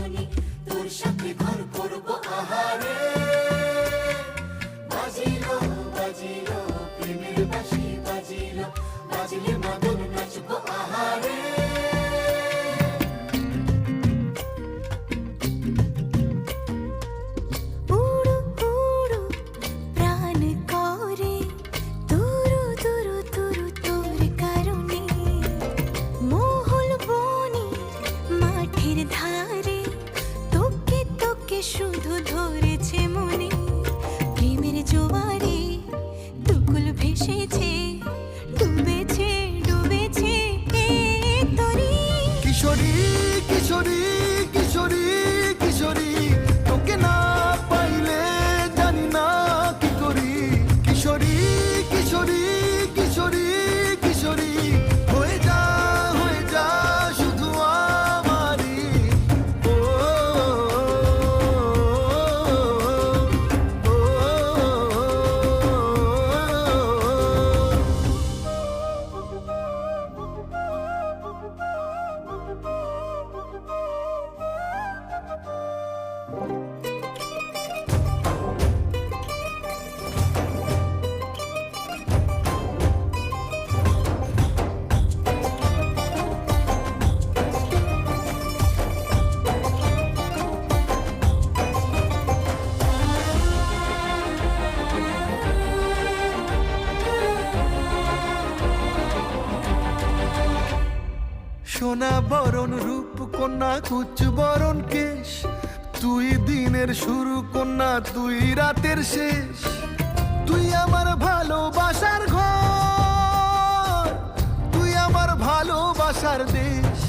সজনী তোর সাথে ঘর করব আহারে বাজিলো বাজিলো প্রেমের বাঁশি বাজিলো বাজলে মাদল নাচব আহারে ধারে তোকে তোকে শুধু ধরেছে মনে প্রেমের জোয়ারে দুকুল ভেসেছে ডুবেছে ডুবেছে তরি কিশোরী কিশোরী কিশোরী কিশোরী তোকে না পাইলে জানি না কি করি কিশোরী কিশোরী কিশোরী কিশোরী হয়ে যা শুধু আমারই ও সোনা বরণ রূপ কন্যা কুচ বরণ কেশ তুই দিনের শুরু কন্যা তুই রাতের শেষ তুই আমার ভালোবাসার ঘর তুই আমার ভালোবাসার দেশ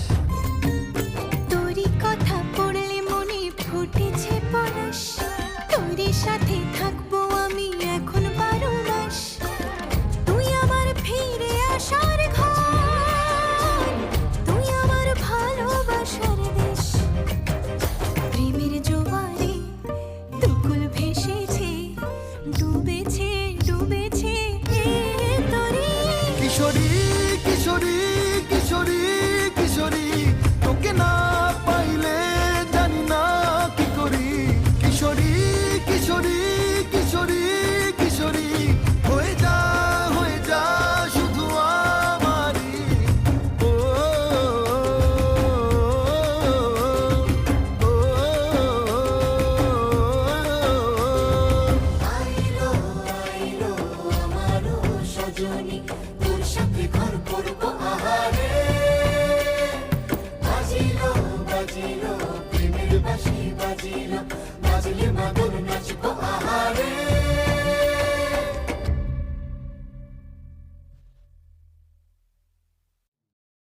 তোরই কথা পড়লে মনে ফুটেছে পরশ তোরই সাথে থাকবো আমি এখন 12 মাস তুই আমার ফিরে আসার ঘর তুই আমার ভালোবাসার দেশ প্রেমের জোয়ারে দুকুল ভেসেছে ডুবেছে ডুবেছে তরি কিশোরী কিশোরী কিশোরী কিশোরী তোকে না পাইলে জানি না কি করি কিশোরী কিশোরী কিশোরী কিশোরী হয়ে যা শুধু আমারই ও আইলো আইলো আমারও সজনী তোর সাথে ঘর করব আহারে বাজিলো বাজিলো প্রেমের বাঁশি বাজিলো বাজলে মাদল নাচব